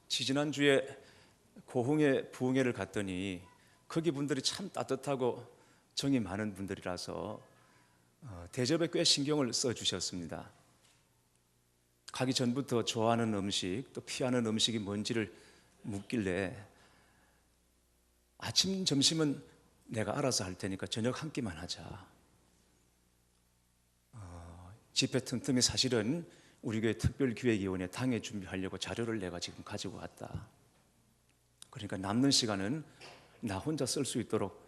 지지난주에 고흥에 부흥회를 갔더니 거기 분들이 참 따뜻하고 정이 많은 분들이라서 대접에 꽤 신경을 써주셨습니다. 가기 전부터 좋아하는 음식 또 피하는 음식이 뭔지를 묻길래 아침 점심은 내가 알아서 할 테니까 저녁 한 끼만 하자. 집회 틈틈이 사실은 우리 교회 특별기획위원회 당회 준비하려고 자료를 내가 지금 가지고 왔다. 그러니까 남는 시간은 나 혼자 쓸 수 있도록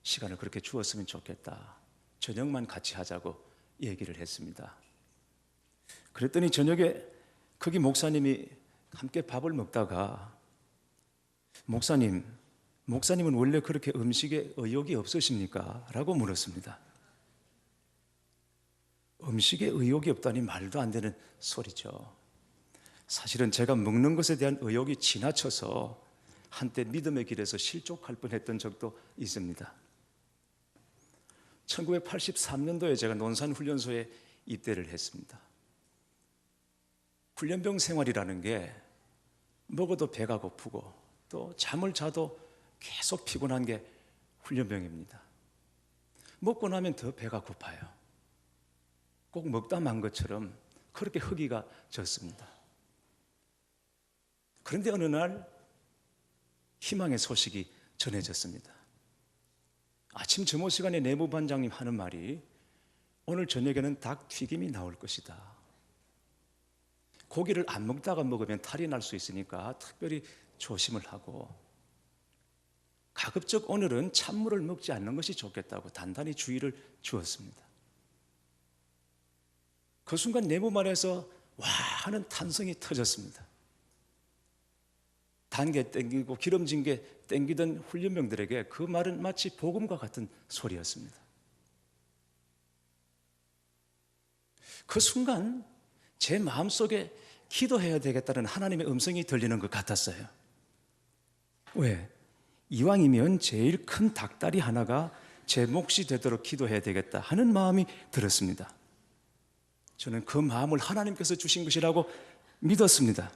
시간을 그렇게 주었으면 좋겠다. 저녁만 같이 하자고 얘기를 했습니다. 그랬더니 저녁에 거기 목사님이 함께 밥을 먹다가 목사님은 원래 그렇게 음식에 의욕이 없으십니까? 라고 물었습니다. 음식에 의욕이 없다니 말도 안 되는 소리죠. 사실은 제가 먹는 것에 대한 의욕이 지나쳐서 한때 믿음의 길에서 실족할 뻔했던 적도 있습니다. 1983년도에 제가 논산훈련소에 입대를 했습니다. 훈련병 생활이라는 게 먹어도 배가 고프고 또 잠을 자도 계속 피곤한 게 훈련병입니다. 먹고 나면 더 배가 고파요. 꼭 먹다 만 것처럼 그렇게 허기가 졌습니다. 그런데 어느 날 희망의 소식이 전해졌습니다. 아침 점호 시간에 내무반장님 하는 말이 오늘 저녁에는 닭 튀김이 나올 것이다. 고기를 안 먹다가 먹으면 탈이 날 수 있으니까 특별히 조심을 하고 가급적 오늘은 찬물을 먹지 않는 것이 좋겠다고 단단히 주의를 주었습니다. 그 순간 내무만에서 와 하는 탄성이 터졌습니다. 단 게 땡기고 기름진 게 땡기던 훈련병들에게 그 말은 마치 복음과 같은 소리였습니다. 그 순간 제 마음속에 기도해야 되겠다는 하나님의 음성이 들리는 것 같았어요. 왜? 이왕이면 제일 큰 닭다리 하나가 제 몫이 되도록 기도해야 되겠다 하는 마음이 들었습니다. 저는 그 마음을 하나님께서 주신 것이라고 믿었습니다.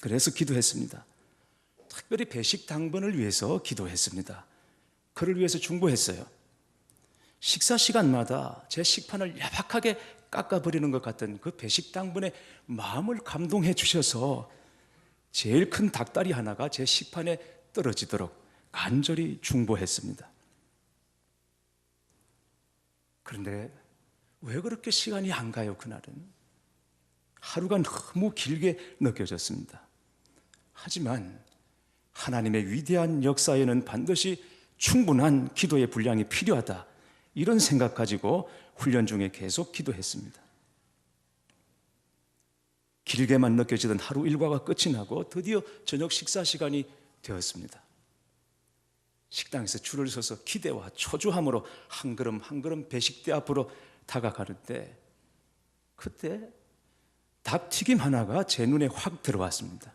그래서 기도했습니다. 특별히 배식 당번을 위해서 기도했습니다. 그를 위해서 중보했어요. 식사 시간마다 제 식판을 야박하게 깎아버리는 것 같은 그 배식 당번에 마음을 감동해 주셔서 제일 큰 닭다리 하나가 제 식판에 떨어지도록 간절히 중보했습니다. 그런데 왜 그렇게 시간이 안 가요? 그날은 하루가 너무 길게 느껴졌습니다. 하지만 하나님의 위대한 역사에는 반드시 충분한 기도의 분량이 필요하다, 이런 생각 가지고 훈련 중에 계속 기도했습니다. 길게만 느껴지던 하루 일과가 끝이 나고 드디어 저녁 식사 시간이 되었습니다. 식당에서 줄을 서서 기대와 초조함으로 한 걸음 한 걸음 배식대 앞으로 다가가는데 그때 닭튀김 하나가 제 눈에 확 들어왔습니다.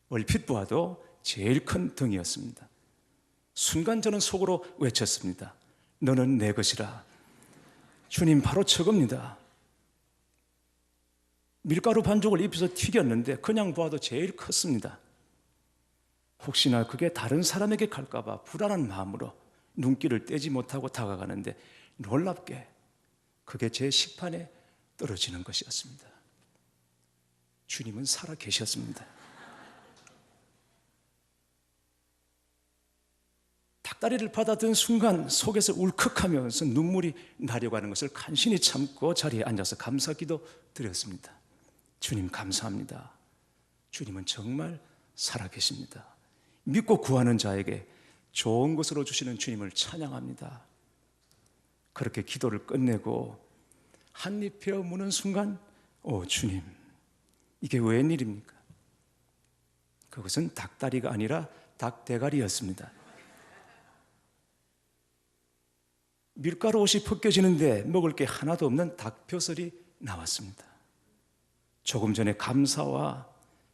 얼핏 보아도 제일 큰 등이었습니다. 순간 저는 속으로 외쳤습니다. 너는 내 것이라. 주님, 바로 저겁니다. 밀가루 반죽을 입혀서 튀겼는데 그냥 보아도 제일 컸습니다. 혹시나 그게 다른 사람에게 갈까봐 불안한 마음으로 눈길을 떼지 못하고 다가가는데 놀랍게 그게 제 식판에 떨어지는 것이었습니다. 주님은 살아 계셨습니다. 닭다리를 받아든 순간 속에서 울컥하면서 눈물이 나려고 하는 것을 간신히 참고 자리에 앉아서 감사기도 드렸습니다. 주님 감사합니다. 주님은 정말 살아계십니다. 믿고 구하는 자에게 좋은 것으로 주시는 주님을 찬양합니다. 그렇게 기도를 끝내고 한입 베어 무는 순간 주님, 이게 웬일입니까? 그것은 닭다리가 아니라 닭대가리였습니다. 밀가루 옷이 벗겨지는데 먹을 게 하나도 없는 닭뼈살이 나왔습니다. 조금 전에 감사와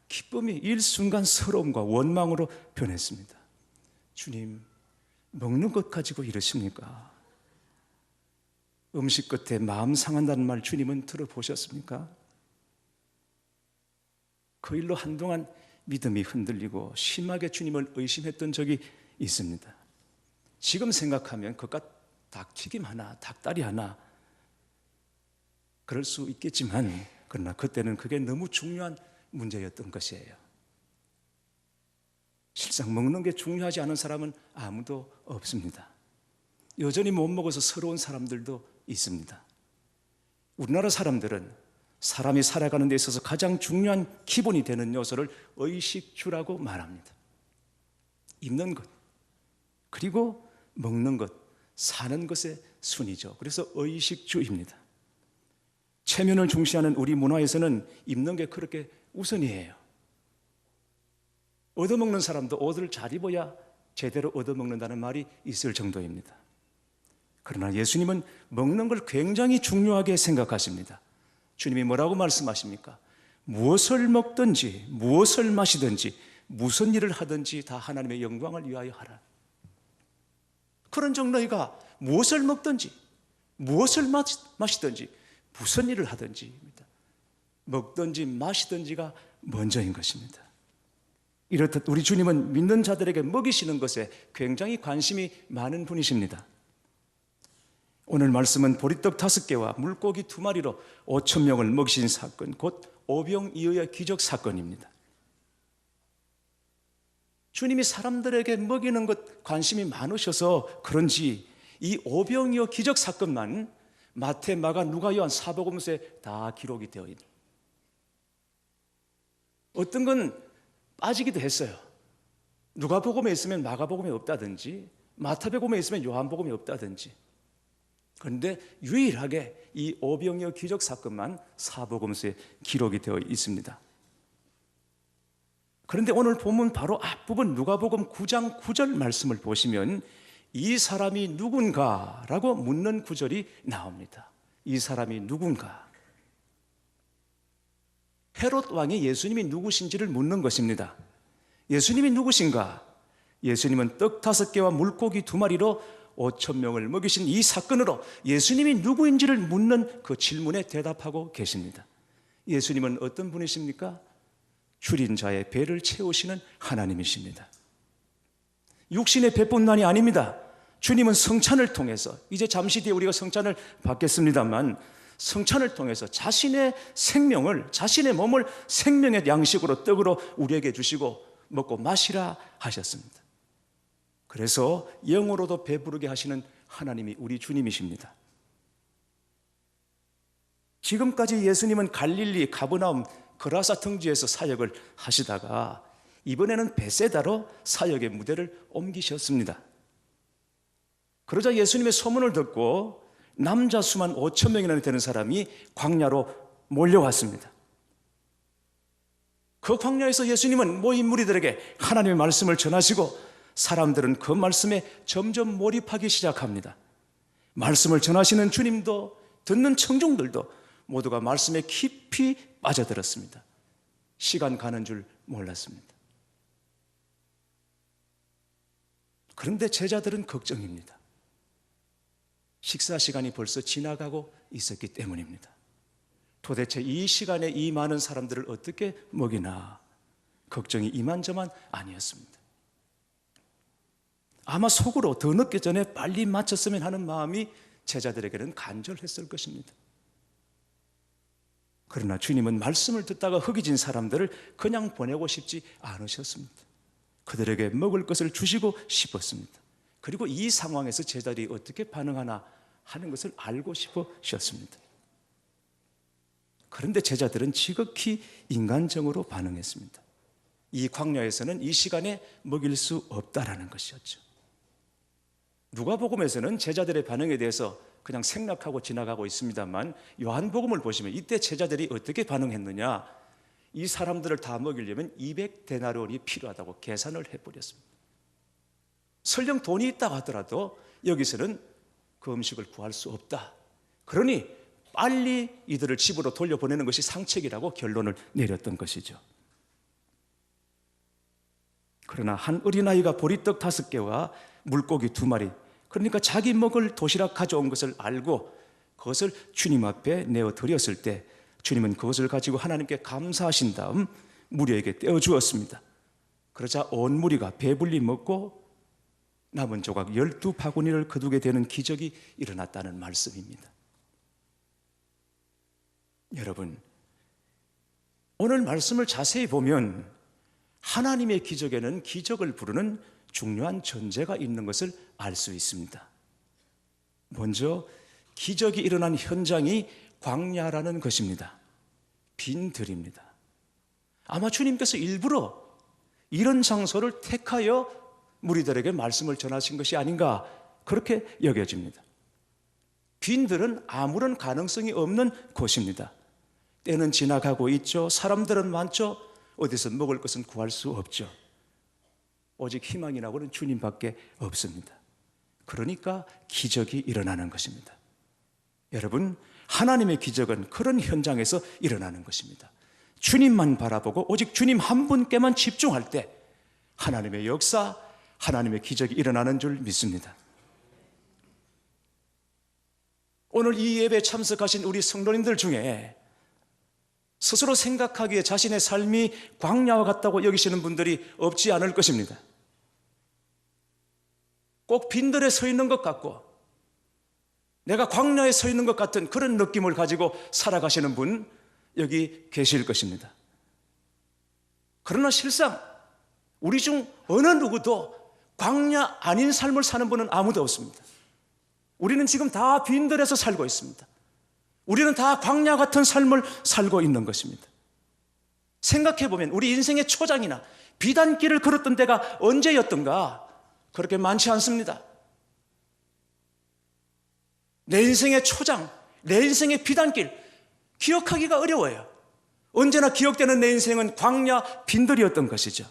기쁨이 일순간 서러움과 원망으로 변했습니다. 주님, 먹는 것 가지고 이러십니까? 음식 끝에 마음 상한다는 말 주님은 들어보셨습니까? 그 일로 한동안 믿음이 흔들리고 심하게 주님을 의심했던 적이 있습니다. 지금 생각하면 그깟 닭튀김 하나, 닭다리 하나 그럴 수 있겠지만, 그러나 그때는 그게 너무 중요한 문제였던 것이에요. 실상 먹는 게 중요하지 않은 사람은 아무도 없습니다. 여전히 못 먹어서 서러운 사람들도 있습니다. 우리나라 사람들은 사람이 살아가는 데 있어서 가장 중요한 기본이 되는 요소를 의식주라고 말합니다. 입는 것, 그리고 먹는 것, 사는 것의 순위죠. 그래서 의식주입니다. 체면을 중시하는 우리 문화에서는 입는 게 그렇게 우선이에요. 얻어먹는 사람도 옷을 잘 입어야 제대로 얻어먹는다는 말이 있을 정도입니다. 그러나 예수님은 먹는 걸 굉장히 중요하게 생각하십니다. 주님이 뭐라고 말씀하십니까? 무엇을 먹든지 무엇을 마시든지 무슨 일을 하든지 다 하나님의 영광을 위하여 하라. 그런즉 너희가 무엇을 먹든지 무엇을 마시든지 무슨 일을 하든지 먹든지 마시든지가 먼저인 것입니다. 이렇듯 우리 주님은 믿는 자들에게 먹이시는 것에 굉장히 관심이 많은 분이십니다. 오늘 말씀은 보리떡 5개와 물고기 2마리로 5천 명을 먹이신 사건, 곧 오병이어의 기적 사건입니다. 주님이 사람들에게 먹이는 것 관심이 많으셔서 그런지 이 오병이어 기적 사건만 마태, 마가, 누가, 요한 사복음서에 다 기록이 되어 있는, 어떤 건 빠지기도 했어요. 누가복음에 있으면 마가복음에 없다든지, 마태복음에 있으면 요한복음에 없다든지. 그런데 유일하게 이 오병이어 기적 사건만 사복음서에 기록이 되어 있습니다. 그런데 오늘 본문 바로 앞부분 누가복음 9장 9절 말씀을 보시면 이 사람이 누군가라고 묻는 구절이 나옵니다. 이 사람이 누군가? 헤롯 왕이 예수님이 누구신지를 묻는 것입니다. 예수님이 누구신가? 예수님은 떡 5개와 물고기 2마리로 5천 명을 먹이신 이 사건으로 예수님이 누구인지를 묻는 그 질문에 대답하고 계십니다. 예수님은 어떤 분이십니까? 줄인 자의 배를 채우시는 하나님이십니다. 육신의 배뿐만이 아닙니다. 주님은 성찬을 통해서, 이제 잠시 뒤에 우리가 성찬을 받겠습니다만, 성찬을 통해서 자신의 생명을, 자신의 몸을 생명의 양식으로 떡으로 우리에게 주시고 먹고 마시라 하셨습니다. 그래서 영으로도 배부르게 하시는 하나님이 우리 주님이십니다. 지금까지 예수님은 갈릴리 가버나움 그라사 등지에서 사역을 하시다가 이번에는 베세다로 사역의 무대를 옮기셨습니다. 그러자 예수님의 소문을 듣고 남자 수만 5천 명이나 되는 사람이 광야로 몰려왔습니다. 그 광야에서 예수님은 모인 무리들에게 하나님의 말씀을 전하시고 사람들은 그 말씀에 점점 몰입하기 시작합니다. 말씀을 전하시는 주님도 듣는 청중들도 모두가 말씀에 깊이 빠져들었습니다. 시간 가는 줄 몰랐습니다. 그런데 제자들은 걱정입니다. 식사 시간이 벌써 지나가고 있었기 때문입니다. 도대체 이 시간에 이 많은 사람들을 어떻게 먹이나 걱정이 이만저만 아니었습니다. 아마 속으로 더 늦기 전에 빨리 마쳤으면 하는 마음이 제자들에게는 간절했을 것입니다. 그러나 주님은 말씀을 듣다가 허기진 사람들을 그냥 보내고 싶지 않으셨습니다. 그들에게 먹을 것을 주시고 싶었습니다. 그리고 이 상황에서 제자들이 어떻게 반응하나 하는 것을 알고 싶으셨습니다. 그런데 제자들은 지극히 인간적으로 반응했습니다. 이 광야에서는 이 시간에 먹일 수 없다라는 것이었죠. 누가복음에서는 제자들의 반응에 대해서 그냥 생략하고 지나가고 있습니다만, 요한복음을 보시면 이때 제자들이 어떻게 반응했느냐, 이 사람들을 다 먹이려면 200데나리온이 필요하다고 계산을 해버렸습니다. 설령 돈이 있다고 하더라도 여기서는 그 음식을 구할 수 없다. 그러니 빨리 이들을 집으로 돌려보내는 것이 상책이라고 결론을 내렸던 것이죠. 그러나 한 어린아이가 보리떡 5개와 물고기 2마리, 그러니까 자기 먹을 도시락 가져온 것을 알고 그것을 주님 앞에 내어드렸을 때 주님은 그것을 가지고 하나님께 감사하신 다음 무리에게 떼어주었습니다. 그러자 온 무리가 배불리 먹고 남은 조각 12바구니를 거두게 되는 기적이 일어났다는 말씀입니다. 여러분, 오늘 말씀을 자세히 보면 하나님의 기적에는 기적을 부르는 중요한 전제가 있는 것을 알 수 있습니다. 먼저 기적이 일어난 현장이 광야라는 것입니다. 빈들입니다. 아마 주님께서 일부러 이런 장소를 택하여 무리들에게 말씀을 전하신 것이 아닌가 그렇게 여겨집니다. 빈들은 아무런 가능성이 없는 곳입니다. 때는 지나가고 있죠. 사람들은 많죠. 어디서 먹을 것은 구할 수 없죠. 오직 희망이 나고는 주님밖에 없습니다. 그러니까 기적이 일어나는 것입니다. 여러분, 하나님의 기적은 그런 현장에서 일어나는 것입니다. 주님만 바라보고 오직 주님 한 분께만 집중할 때 하나님의 역사, 하나님의 기적이 일어나는 줄 믿습니다. 오늘 이 예배에 참석하신 우리 성도님들 중에 스스로 생각하기에 자신의 삶이 광야와 같다고 여기시는 분들이 없지 않을 것입니다. 꼭 빈들에 서 있는 것 같고 내가 광야에 서 있는 것 같은 그런 느낌을 가지고 살아가시는 분 여기 계실 것입니다. 그러나 실상 우리 중 어느 누구도 광야 아닌 삶을 사는 분은 아무도 없습니다. 우리는 지금 다 빈들에서 살고 있습니다. 우리는 다 광야 같은 삶을 살고 있는 것입니다. 생각해보면 우리 인생의 초장이나 비단길을 걸었던 때가 언제였던가 그렇게 많지 않습니다. 내 인생의 초장, 내 인생의 비단길 기억하기가 어려워요. 언제나 기억되는 내 인생은 광야 빈들이었던 것이죠.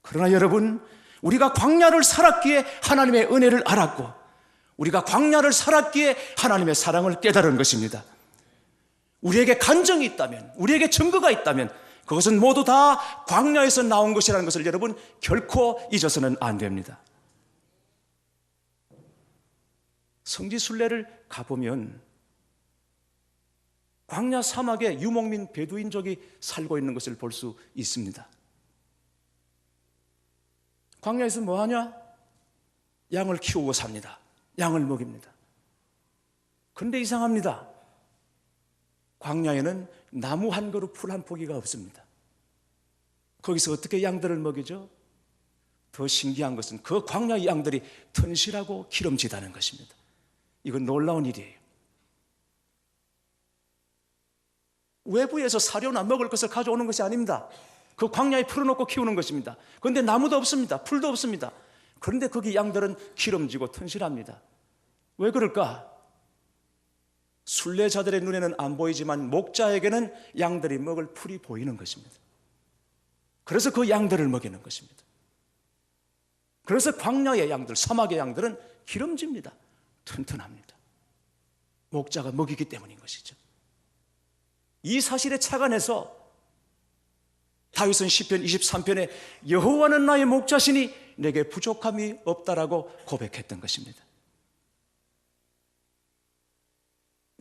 그러나 여러분, 우리가 광야를 살았기에 하나님의 은혜를 알았고 우리가 광야를 살았기에 하나님의 사랑을 깨달은 것입니다. 우리에게 간정이 있다면, 우리에게 증거가 있다면 그것은 모두 다 광야에서 나온 것이라는 것을 여러분 결코 잊어서는 안 됩니다. 성지순례를 가보면 광야 사막에 유목민 베두인족이 살고 있는 것을 볼 수 있습니다. 광야에서 뭐 하냐? 양을 키우고 삽니다. 양을 먹입니다. 그런데 이상합니다. 광야에는 나무 한 그루 풀 한 포기가 없습니다. 거기서 어떻게 양들을 먹이죠? 더 신기한 것은 그 광야의 양들이 튼실하고 기름지다는 것입니다. 이건 놀라운 일이에요. 외부에서 사료나 먹을 것을 가져오는 것이 아닙니다. 그 광야에 풀어놓고 키우는 것입니다. 그런데 나무도 없습니다. 풀도 없습니다. 그런데 거기 양들은 기름지고 튼실합니다. 왜 그럴까? 순례자들의 눈에는 안 보이지만 목자에게는 양들이 먹을 풀이 보이는 것입니다. 그래서 그 양들을 먹이는 것입니다. 그래서 광야의 양들, 사막의 양들은 기름집니다. 튼튼합니다. 목자가 먹이기 때문인 것이죠. 이 사실에 착안해서 다윗은 시편 23편에 여호와는 나의 목자시니 내게 부족함이 없다라고 고백했던 것입니다.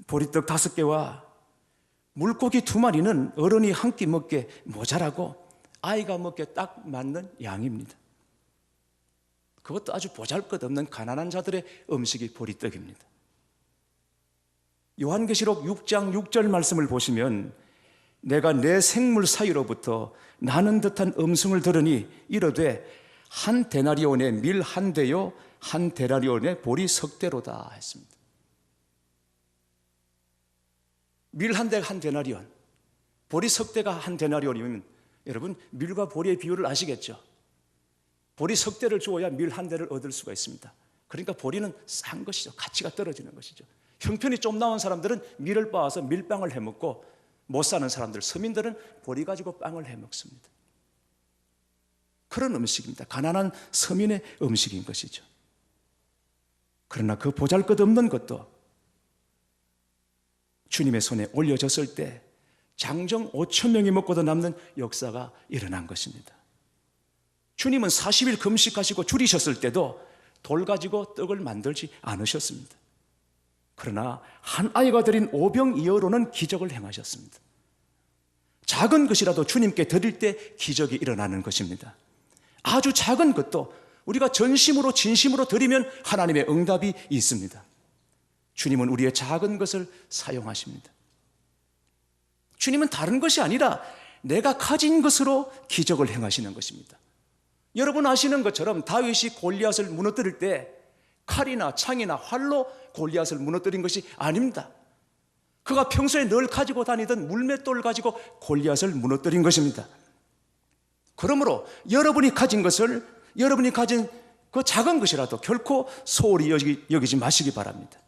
보리떡 5개와 물고기 2마리는 어른이 한 끼 먹게 모자라고 아이가 먹기에 딱 맞는 양입니다. 그것도 아주 보잘것없는 가난한 자들의 음식이 보리떡입니다. 요한계시록 6장 6절 말씀을 보시면 내가 내 생물 사이로부터 나는 듯한 음성을 들으니 이르되 한 데나리온의 밀 한 대요 한 데나리온의 보리 석 대로다 했습니다. 밀 한 대가 한 데나리온, 보리 석 대가 한 데나리온이면 여러분 밀과 보리의 비율을 아시겠죠? 보리 석 대를 주어야 밀 한 대를 얻을 수가 있습니다. 그러니까 보리는 싼 것이죠. 가치가 떨어지는 것이죠. 형편이 좀 나은 사람들은 밀을 빻아서 밀빵을 해먹고 못 사는 사람들, 서민들은 보리 가지고 빵을 해먹습니다. 그런 음식입니다. 가난한 서민의 음식인 것이죠. 그러나 그 보잘것없는 것도 주님의 손에 올려졌을 때 장정 5천 명이 먹고도 남는 역사가 일어난 것입니다. 주님은 40일 금식하시고 줄이셨을 때도 돌 가지고 떡을 만들지 않으셨습니다. 그러나 한 아이가 드린 오병이어로는 기적을 행하셨습니다. 작은 것이라도 주님께 드릴 때 기적이 일어나는 것입니다. 아주 작은 것도 우리가 전심으로 진심으로 드리면 하나님의 응답이 있습니다. 주님은 우리의 작은 것을 사용하십니다. 주님은 다른 것이 아니라 내가 가진 것으로 기적을 행하시는 것입니다. 여러분 아시는 것처럼 다윗이 골리앗을 무너뜨릴 때 칼이나 창이나 활로 골리앗을 무너뜨린 것이 아닙니다. 그가 평소에 늘 가지고 다니던 물맷돌을 가지고 골리앗을 무너뜨린 것입니다. 그러므로 여러분이 가진 것을, 여러분이 가진 그 작은 것이라도 결코 소홀히 여기지 마시기 바랍니다.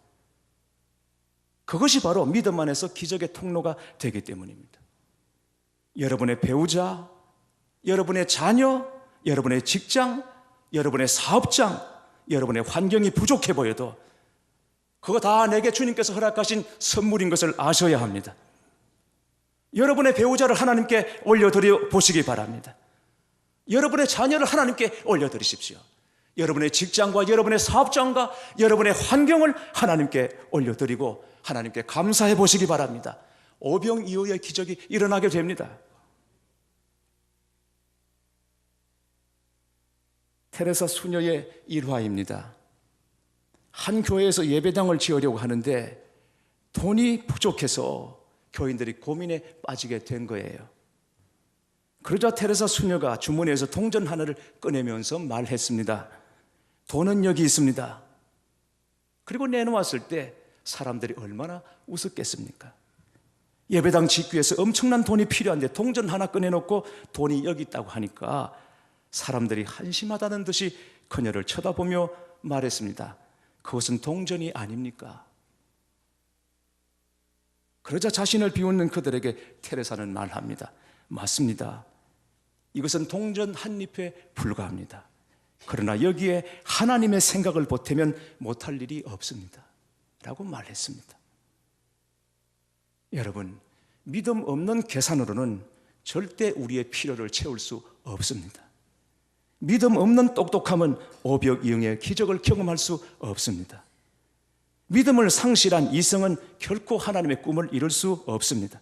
그것이 바로 믿음 안에서 기적의 통로가 되기 때문입니다. 여러분의 배우자, 여러분의 자녀, 여러분의 직장, 여러분의 사업장, 여러분의 환경이 부족해 보여도 그거 다 내게 주님께서 허락하신 선물인 것을 아셔야 합니다. 여러분의 배우자를 하나님께 올려드려 보시기 바랍니다. 여러분의 자녀를 하나님께 올려드리십시오. 여러분의 직장과 여러분의 사업장과 여러분의 환경을 하나님께 올려드리고 하나님께 감사해 보시기 바랍니다. 오병이어의 기적이 일어나게 됩니다. 테레사 수녀의 일화입니다. 한 교회에서 예배당을 지으려고 하는데 돈이 부족해서 교인들이 고민에 빠지게 된 거예요. 그러자 테레사 수녀가 주머니에서 동전 하나를 꺼내면서 말했습니다. 돈은 여기 있습니다. 그리고 내놓았을 때 사람들이 얼마나 웃었겠습니까? 예배당 짓기 위해서 엄청난 돈이 필요한데 동전 하나 꺼내놓고 돈이 여기 있다고 하니까 사람들이 한심하다는 듯이 그녀를 쳐다보며 말했습니다. 그것은 동전이 아닙니까? 그러자 자신을 비웃는 그들에게 테레사는 말합니다. 맞습니다. 이것은 동전 한 잎에 불과합니다. 그러나 여기에 하나님의 생각을 보태면 못할 일이 없습니다. 라고 말했습니다. 여러분, 믿음 없는 계산으로는 절대 우리의 필요를 채울 수 없습니다. 믿음 없는 똑똑함은 오병이어의 기적을 경험할 수 없습니다. 믿음을 상실한 이성은 결코 하나님의 꿈을 이룰 수 없습니다.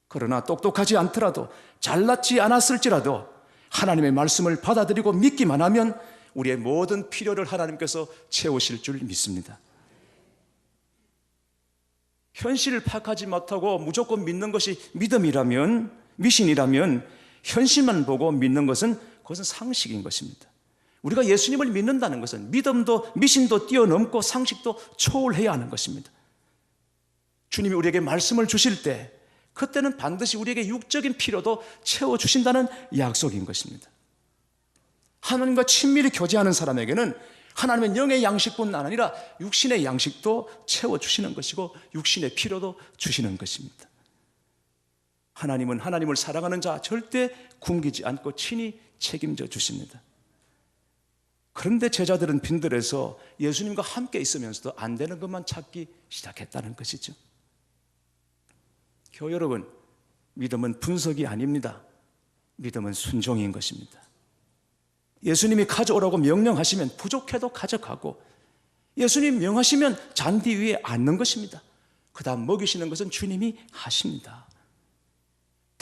그러나 똑똑하지 않더라도 잘났지 않았을지라도 하나님의 말씀을 받아들이고 믿기만 하면 우리의 모든 필요를 하나님께서 채우실 줄 믿습니다. 현실을 파악하지 못하고 무조건 믿는 것이 믿음이라면, 미신이라면 현실만 보고 믿는 것은 그것은 상식인 것입니다. 우리가 예수님을 믿는다는 것은 믿음도 미신도 뛰어넘고 상식도 초월해야 하는 것입니다. 주님이 우리에게 말씀을 주실 때 그때는 반드시 우리에게 육적인 필요도 채워주신다는 약속인 것입니다. 하나님과 친밀히 교제하는 사람에게는 하나님의 영의 양식뿐 아니라 육신의 양식도 채워주시는 것이고 육신의 필요도 주시는 것입니다. 하나님은 하나님을 사랑하는 자 절대 굶기지 않고 친히 책임져 주십니다. 그런데 제자들은 빈들에서 예수님과 함께 있으면서도 안 되는 것만 찾기 시작했다는 것이죠. 교회 여러분, 믿음은 분석이 아닙니다. 믿음은 순종인 것입니다. 예수님이 가져오라고 명령하시면 부족해도 가져가고 예수님 명하시면 잔디 위에 앉는 것입니다. 그 다음 먹이시는 것은 주님이 하십니다.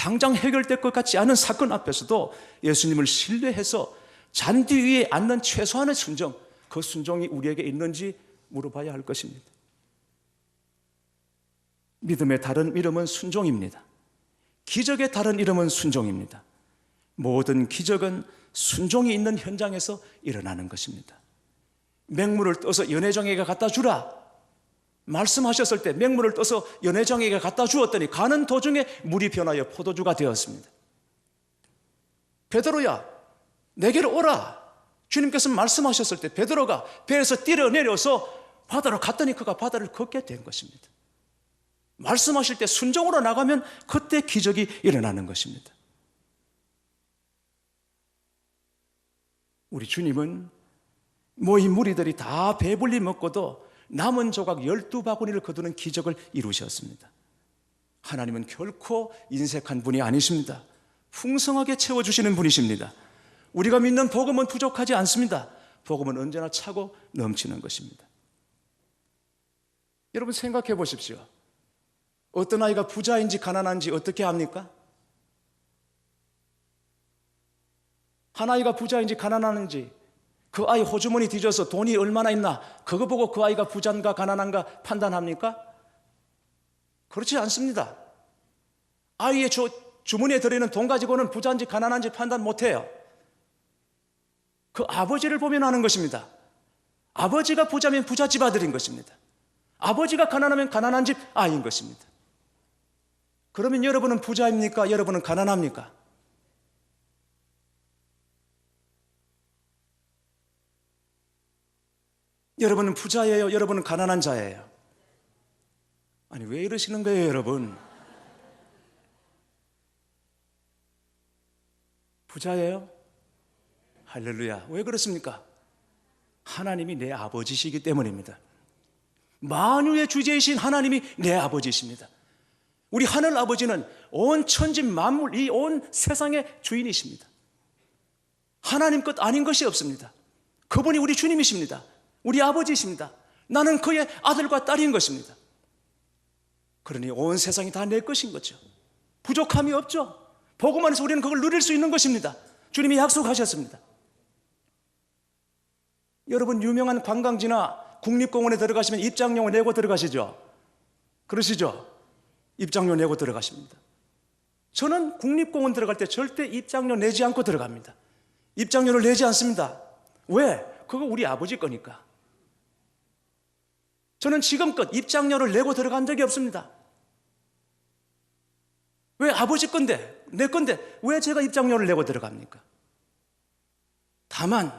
당장 해결될 것 같지 않은 사건 앞에서도 예수님을 신뢰해서 잔디 위에 앉는 최소한의 순종, 그 순종이 우리에게 있는지 물어봐야 할 것입니다. 믿음의 다른 이름은 순종입니다. 기적의 다른 이름은 순종입니다. 모든 기적은 순종이 있는 현장에서 일어나는 것입니다. 맹물을 떠서 연회장에게 갖다 주라 말씀하셨을 때 맹물을 떠서 연회장에게 갖다 주었더니 가는 도중에 물이 변하여 포도주가 되었습니다. 베드로야, 내게로 오라. 주님께서 말씀하셨을 때 베드로가 배에서 뛰어내려서 바다로 갔더니 그가 바다를 걷게 된 것입니다. 말씀하실 때 순종으로 나가면 그때 기적이 일어나는 것입니다. 우리 주님은 모인 무리들이 다 배불리 먹고도 남은 조각 12바구니를 거두는 기적을 이루셨습니다. 하나님은 결코 인색한 분이 아니십니다. 풍성하게 채워주시는 분이십니다. 우리가 믿는 복음은 부족하지 않습니다. 복음은 언제나 차고 넘치는 것입니다. 여러분 생각해 보십시오. 어떤 아이가 부자인지 가난한지 어떻게 압니까? 한 아이가 부자인지 가난한지 그 아이 호주머니 뒤져서 돈이 얼마나 있나 그거 보고 그 아이가 부자인가 가난한가 판단합니까? 그렇지 않습니다. 아이의 주머니에 들어있는 돈 가지고는 부자인지 가난한지 판단 못해요. 그 아버지를 보면 아는 것입니다. 아버지가 부자면 부잣집 아들인 것입니다. 아버지가 가난하면 가난한 집 아이인 것입니다. 그러면 여러분은 부자입니까? 여러분은 가난합니까? 여러분은 부자예요? 여러분은 가난한 자예요? 아니, 왜 이러시는 거예요, 여러분? 부자예요? 할렐루야. 왜 그렇습니까? 하나님이 내 아버지시기 때문입니다. 만유의 주제이신 하나님이 내 아버지십니다. 우리 하늘 아버지는 온 천지 만물, 이 온 세상의 주인이십니다. 하나님 것 아닌 것이 없습니다. 그분이 우리 주님이십니다. 우리 아버지이십니다. 나는 그의 아들과 딸인 것입니다. 그러니 온 세상이 다 내 것인 거죠. 부족함이 없죠. 복음 안에서 우리는 그걸 누릴 수 있는 것입니다. 주님이 약속하셨습니다. 여러분, 유명한 관광지나 국립공원에 들어가시면 입장료 내고 들어가시죠? 그러시죠? 입장료 내고 들어가십니다. 저는 국립공원 들어갈 때 절대 입장료 내지 않고 들어갑니다. 입장료를 내지 않습니다. 왜? 그거 우리 아버지 거니까. 저는 지금껏 입장료를 내고 들어간 적이 없습니다. 왜? 아버지 건데, 내 건데 왜 제가 입장료를 내고 들어갑니까? 다만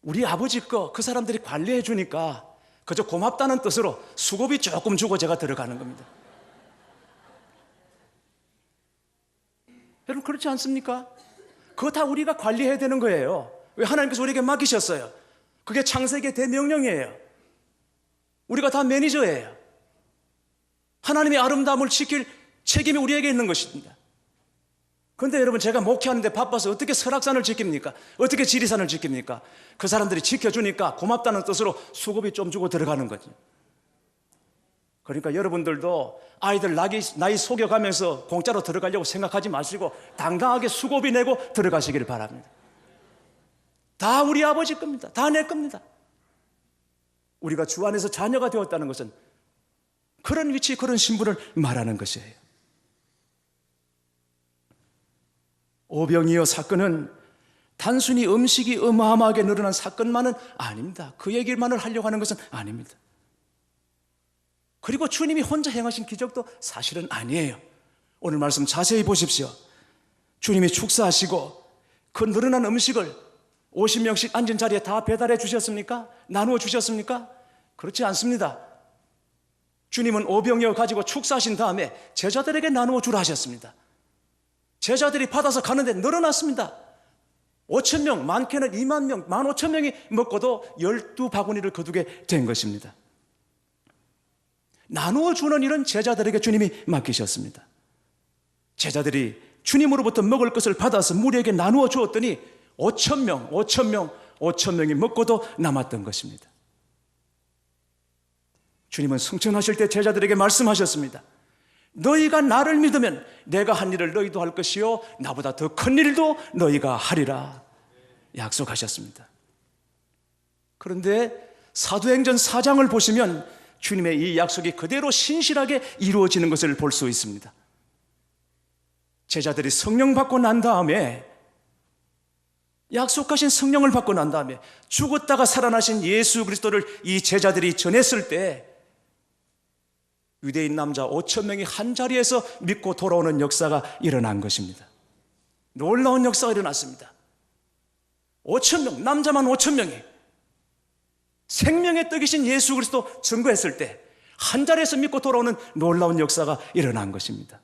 우리 아버지 거 그 사람들이 관리해 주니까 그저 고맙다는 뜻으로 수고비 조금 주고 제가 들어가는 겁니다. 여러분, 그렇지 않습니까? 그거 다 우리가 관리해야 되는 거예요. 왜? 하나님께서 우리에게 맡기셨어요. 그게 창세기의 대명령이에요. 우리가 다 매니저예요. 하나님의 아름다움을 지킬 책임이 우리에게 있는 것입니다. 그런데 여러분, 제가 목회하는데 바빠서 어떻게 설악산을 지킵니까? 어떻게 지리산을 지킵니까? 그 사람들이 지켜주니까 고맙다는 뜻으로 수고비 좀 주고 들어가는 거죠. 그러니까 여러분들도 아이들 나이 속여가면서 공짜로 들어가려고 생각하지 마시고 당당하게 수고비 내고 들어가시길 바랍니다. 다 우리 아버지 겁니다. 다 내 겁니다. 우리가 주 안에서 자녀가 되었다는 것은 그런 위치, 그런 신분을 말하는 것이에요. 오병이어 사건은 단순히 음식이 어마어마하게 늘어난 사건만은 아닙니다. 그 얘기만을 하려고 하는 것은 아닙니다. 그리고 주님이 혼자 행하신 기적도 사실은 아니에요. 오늘 말씀 자세히 보십시오. 주님이 축사하시고 그 늘어난 음식을 50명씩 앉은 자리에 다 배달해 주셨습니까? 나누어 주셨습니까? 그렇지 않습니다. 주님은 오병이어 가지고 축사하신 다음에 제자들에게 나누어 주라 하셨습니다. 제자들이 받아서 가는데 늘어났습니다. 5,000명, 많게는 2만 명, 15,000명이 먹고도 12바구니를 거두게 된 것입니다. 나누어 주는 일은 제자들에게 주님이 맡기셨습니다. 제자들이 주님으로부터 먹을 것을 받아서 무리에게 나누어 주었더니 5,000명이 먹고도 남았던 것입니다. 주님은 승천하실 때 제자들에게 말씀하셨습니다. 너희가 나를 믿으면 내가 한 일을 너희도 할 것이요 나보다 더 큰 일도 너희가 하리라 약속하셨습니다. 그런데 사도행전 4장을 보시면 주님의 이 약속이 그대로 신실하게 이루어지는 것을 볼 수 있습니다. 제자들이 성령 받고 난 다음에, 약속하신 성령을 받고 난 다음에 죽었다가 살아나신 예수 그리스도를 이 제자들이 전했을 때 유대인 남자 5,000명이 한 자리에서 믿고 돌아오는 역사가 일어난 것입니다. 놀라운 역사가 일어났습니다. 5,000명, 남자만 5,000명이 생명의 떡이신 예수 그리스도 증거했을 때 한 자리에서 믿고 돌아오는 놀라운 역사가 일어난 것입니다.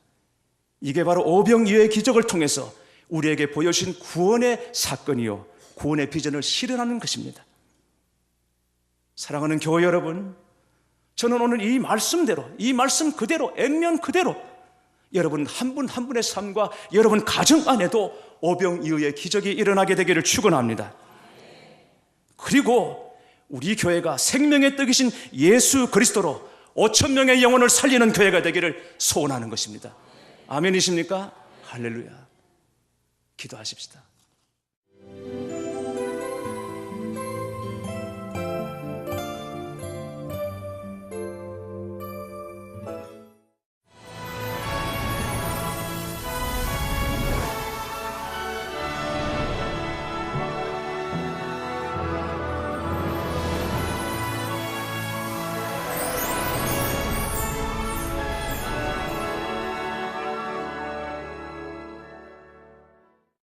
이게 바로 오병이어의 기적을 통해서 우리에게 보여주신 구원의 사건이요 구원의 비전을 실현하는 것입니다. 사랑하는 교회 여러분, 저는 오늘 이 말씀대로, 이 말씀 그대로, 액면 그대로 여러분 한 분 한 분의 삶과 여러분 가정 안에도 오병이어의 기적이 일어나게 되기를 축원합니다. 그리고 우리 교회가 생명의 떡이신 예수 그리스도로 5천 명의 영혼을 살리는 교회가 되기를 소원하는 것입니다. 아멘이십니까? 할렐루야. 기도하십시다.